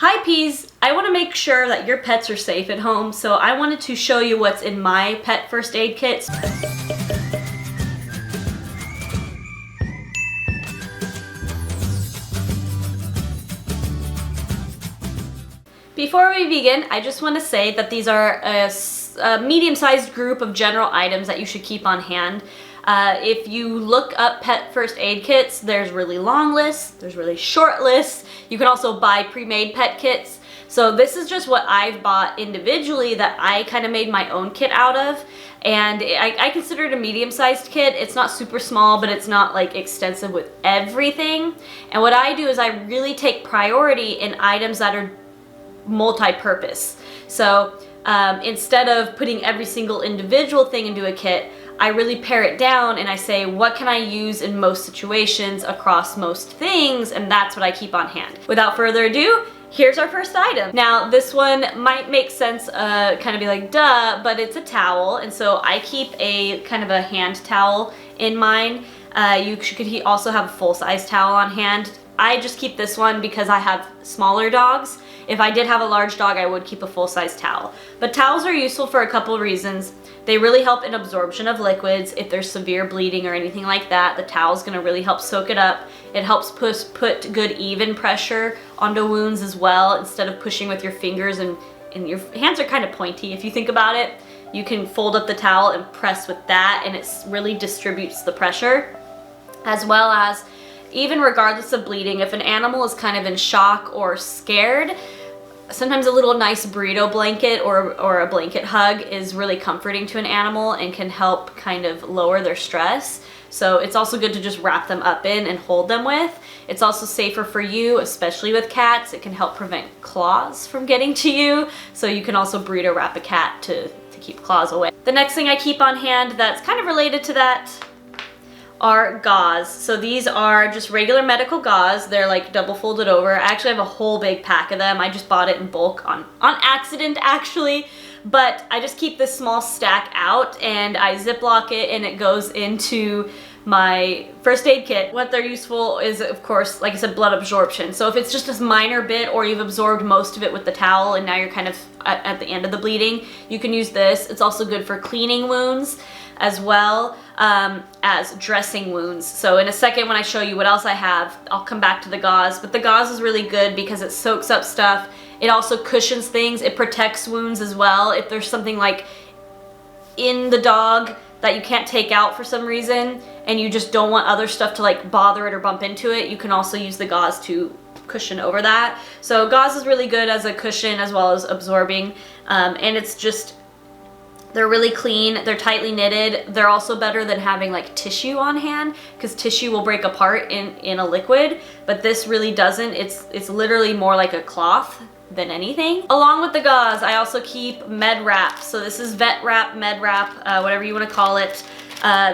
Hi Peas! I want to make sure that your pets are safe at home, so I wanted to show you what's in my pet first aid kits. Before we begin, I just want to say that these are a medium-sized group of general items that you should keep on hand. If you look up pet first aid kits, there's really long lists, there's really short lists. You can also buy pre-made pet kits. So this is just what I've bought individually that I kind of made my own kit out of. And I consider it a medium-sized kit. It's not super small, but it's not like extensive with everything. And what I do is I really take priority in items that are multi-purpose. So instead of putting every single individual thing into a kit, I really pare it down and I say, what can I use in most situations across most things? And that's what I keep on hand. Without further ado, here's our first item. Now, this one might make sense, kind of be like, duh, but it's a towel. And so I keep a kind of a hand towel in mine. You could also have a full-size towel on hand. I just keep this one because I have smaller dogs. If I did have a large dog, I would keep a full-size towel. But towels are useful for a couple of reasons. They really help in absorption of liquids. If there's severe bleeding or anything like that, the towel's gonna really help soak it up. It helps put good even pressure onto wounds as well, instead of pushing with your fingers, and your hands are kind of pointy if you think about it. You can fold up the towel and press with that, and it really distributes the pressure. As well as, even regardless of bleeding, if an animal is kind of in shock or scared, sometimes a little nice burrito blanket or a blanket hug is really comforting to an animal and can help kind of lower their stress. So it's also good to just wrap them up in and hold them with. It's also safer for you, especially with cats. It can help prevent claws from getting to you. So you can also burrito wrap a cat to keep claws away. The next thing I keep on hand that's kind of related to that are gauze. So these are just regular medical gauze. They're like double folded over. I actually have a whole big pack of them. I just bought it in bulk on accident actually, but I just keep this small stack out and I Ziploc it and it goes into my first aid kit. What they're useful is, of course, like I said, blood absorption. So if it's just a minor bit or you've absorbed most of it with the towel and now you're kind of at the end of the bleeding, you can use this. It's also good for cleaning wounds as well as dressing wounds. So in a second when I show you what else I have, I'll come back to the gauze, but the gauze is really good because it soaks up stuff. It also cushions things. It protects wounds as well. If there's something like in the dog that you can't take out for some reason and you just don't want other stuff to like bother it or bump into it, you can also use the gauze to cushion over that. So gauze is really good as a cushion as well as absorbing, and it's just, they're really clean, they're tightly knitted. They're also better than having like tissue on hand, because tissue will break apart in a liquid, but this really doesn't. It's literally more like a cloth than anything. Along with the gauze, I also keep med wrap. So this is vet wrap, med wrap, whatever you want to call it.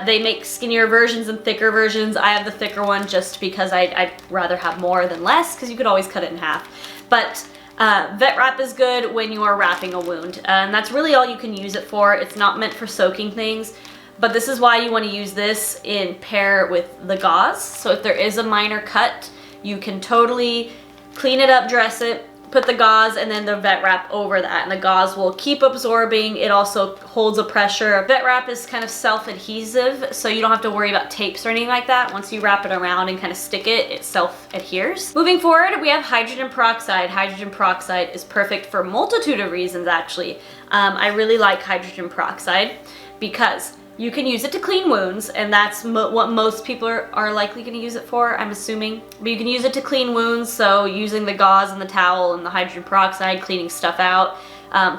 They make skinnier versions and thicker versions. I have the thicker one just because I'd rather have more than less, because you could always cut it in half. But vet wrap is good when you are wrapping a wound, and that's really all you can use it for. It's not meant for soaking things, but this is why you want to use this in pair with the gauze. So if there is a minor cut, you can totally clean it up, dress it, put the gauze and then the vet wrap over that, and the gauze will keep absorbing. It also holds a pressure. Vet wrap is kind of self-adhesive, so you don't have to worry about tapes or anything like that. Once you wrap it around and kind of stick it, it self-adheres. Moving forward, we have hydrogen peroxide. Hydrogen peroxide is perfect for a multitude of reasons, actually. I really like hydrogen peroxide because you can use it to clean wounds, and that's what most people are likely going to use it for, I'm assuming. But you can use it to clean wounds, so using the gauze and the towel and the hydrogen peroxide, cleaning stuff out,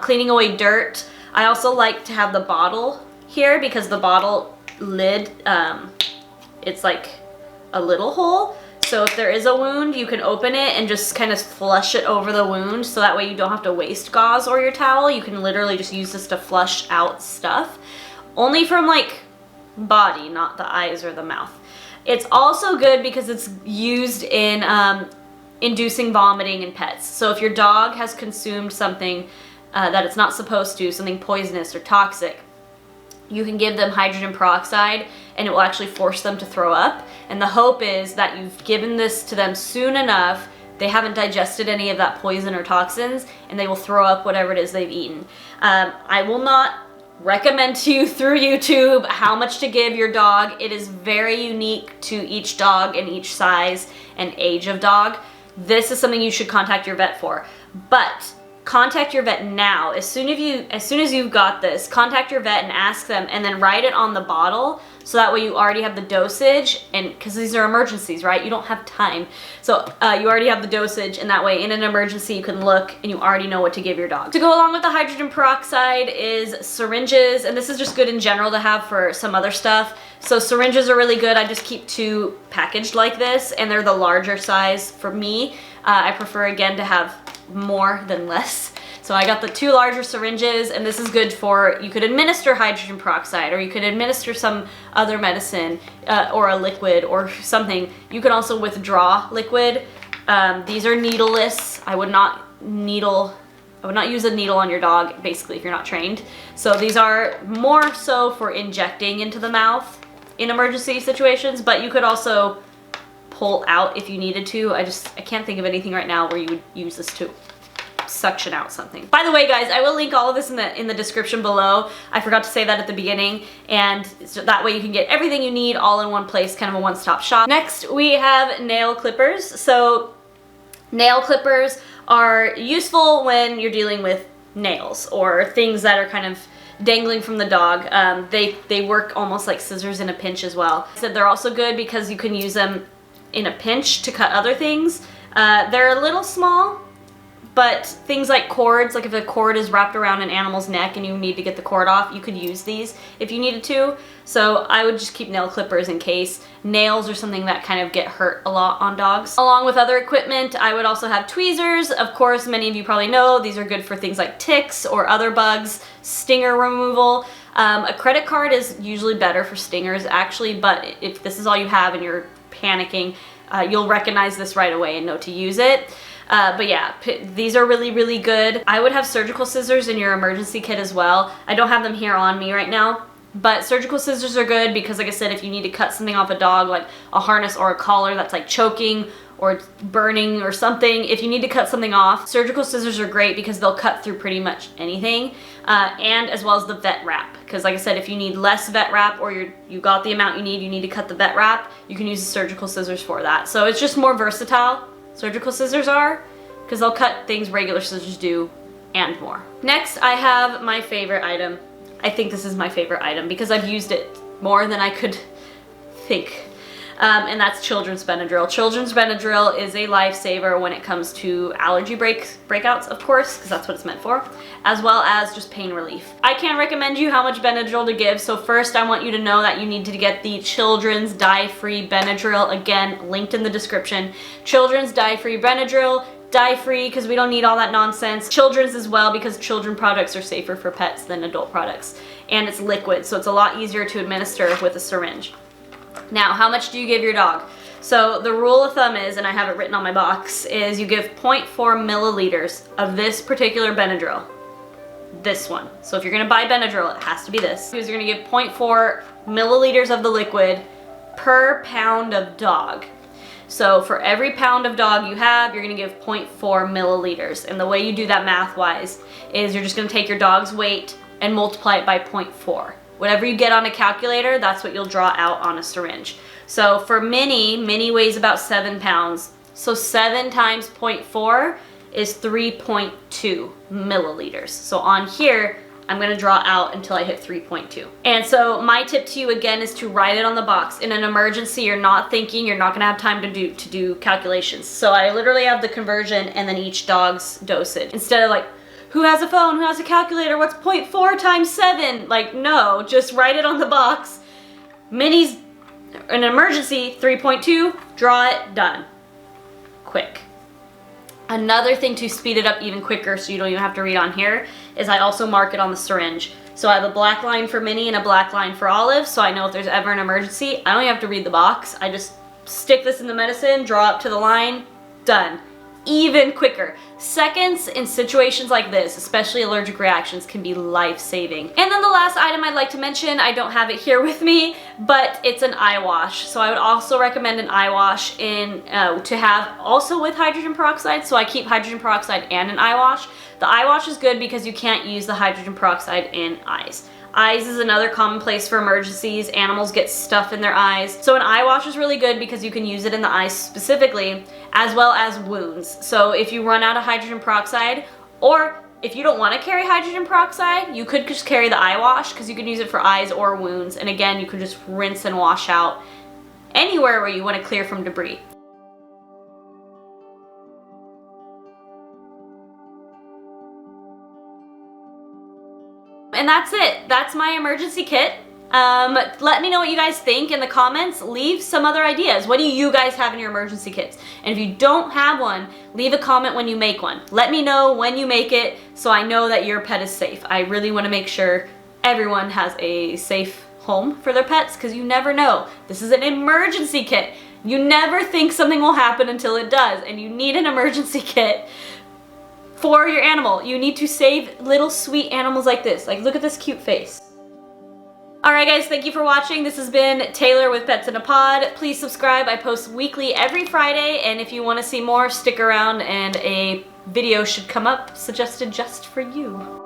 cleaning away dirt. I also like to have the bottle here because the bottle lid, it's like a little hole. So if there is a wound, you can open it and just kind of flush it over the wound, so that way you don't have to waste gauze or your towel. You can literally just use this to flush out stuff. Only from like body, not the eyes or the mouth. It's also good because it's used in inducing vomiting in pets. So if your dog has consumed something that it's not supposed to, something poisonous or toxic, you can give them hydrogen peroxide and it will actually force them to throw up. And the hope is that you've given this to them soon enough they haven't digested any of that poison or toxins, and they will throw up whatever it is they've eaten. I will not recommend to you through YouTube how much to give your dog. It is very unique to each dog and each size and age of dog. This is something you should contact your vet for. But contact your vet now. As soon as you've got this, contact your vet and ask them, and then write it on the bottle, so that way you already have the dosage, and because these are emergencies, right? You don't have time. So you already have the dosage, and that way in an emergency you can look and you already know what to give your dog. To go along with the hydrogen peroxide is syringes, and this is just good in general to have for some other stuff. So syringes are really good. I just keep 2 packaged like this, and they're the larger size for me. I prefer, again, to have more than less. So I got the 2 larger syringes, and this is good for, you could administer hydrogen peroxide, or you could administer some other medicine, or a liquid or something. You can also withdraw liquid. These are needleless. I would not use a needle on your dog, basically, if you're not trained. So these are more so for injecting into the mouth in emergency situations, but you could also pull out if you needed to. I can't think of anything right now where you would use this to suction out something. By the way, guys, I will link all of this in the description below. I forgot to say that at the beginning, and so that way you can get everything you need all in one place, kind of a one-stop shop. Next, we have nail clippers. So nail clippers are useful when you're dealing with nails or things that are kind of dangling from the dog. They work almost like scissors in a pinch as well. So they're also good because you can use them in a pinch to cut other things. They're a little small, but things like cords, like if a cord is wrapped around an animal's neck and you need to get the cord off, you could use these if you needed to. So I would just keep nail clippers in case. Nails are something that kind of get hurt a lot on dogs. Along with other equipment, I would also have tweezers. Of course, many of you probably know these are good for things like ticks or other bugs, stinger removal. A credit card is usually better for stingers, actually, but if this is all you have and you're panicking, you'll recognize this right away and know to use it. But yeah, these are really, really good. I would have surgical scissors in your emergency kit as well. I don't have them here on me right now, but surgical scissors are good because, like I said, if you need to cut something off a dog, like a harness or a collar that's like choking or burning or something, if you need to cut something off, surgical scissors are great because they'll cut through pretty much anything, and as well as the vet wrap. Because like I said, if you need less vet wrap or you got the amount you need to cut the vet wrap, you can use the surgical scissors for that. So it's just more versatile. Surgical scissors are, because they'll cut things regular scissors do and more. Next, I have my favorite item. I think this is my favorite item because I've used it more than I could think. And that's children's Benadryl. Children's Benadryl is a lifesaver when it comes to allergy breakouts, of course, because that's what it's meant for, as well as just pain relief. I can't recommend you how much Benadryl to give, so first I want you to know that you need to get the Children's Dye-Free Benadryl, again, linked in the description. Children's Dye-Free Benadryl, dye-free because we don't need all that nonsense. Children's as well because children products are safer for pets than adult products. And it's liquid, so it's a lot easier to administer with a syringe. Now, how much do you give your dog? So the rule of thumb is, and I have it written on my box, is you give 0.4 milliliters of this particular Benadryl. This one. So if you're gonna buy Benadryl, it has to be this. Because you're gonna give 0.4 milliliters of the liquid per pound of dog. So for every pound of dog you have, you're gonna give 0.4 milliliters. And the way you do that math-wise is you're just gonna take your dog's weight and multiply it by 0.4. Whatever you get on a calculator, that's what you'll draw out on a syringe. So for Minnie weighs about 7 pounds. So 7 times 0.4 is 3.2 milliliters. So on here, I'm gonna draw out until I hit 3.2. And so my tip to you again is to write it on the box. In an emergency, you're not thinking, you're not gonna have time to do calculations. So I literally have the conversion and then each dog's dosage. Instead of like, who has a phone, who has a calculator, what's 0.4 times 7? Like, no, just write it on the box. Minnie's an emergency, 3.2, draw it, done. Quick. Another thing to speed it up even quicker so you don't even have to read on here is I also mark it on the syringe. So I have a black line for Minnie and a black line for Olive, so I know if there's ever an emergency, I don't even have to read the box. I just stick this in the medicine, draw up to the line, done. even quicker. Seconds in situations like this, especially allergic reactions, can be life-saving. And then the last item I'd like to mention, I don't have it here with me, but it's an eye wash. So I would also recommend an eye wash to have also with hydrogen peroxide. So I keep hydrogen peroxide and an eye wash. The eye wash is good because you can't use the hydrogen peroxide in eyes. Eyes is another common place for emergencies. Animals get stuff in their eyes. So an eye wash is really good because you can use it in the eyes specifically, as well as wounds. So if you run out of hydrogen peroxide, or if you don't want to carry hydrogen peroxide, you could just carry the eye wash because you can use it for eyes or wounds. And again, you can just rinse and wash out anywhere where you want to clear from debris. And that's it. That's my emergency kit. Let me know what you guys think in the comments. Leave some other ideas. What do you guys have in your emergency kits? And if you don't have one, leave a comment when you make one. Let me know when you make it so I know that your pet is safe. I really want to make sure everyone has a safe home for their pets because you never know. This is an emergency kit. You never think something will happen until it does, and you need an emergency kit for your animal. You need to save little sweet animals like this. Like, look at this cute face. Alright guys, thank you for watching. This has been Taylor with Pets in a Pod. Please subscribe. I post weekly every Friday, and if you want to see more, stick around and a video should come up suggested just for you.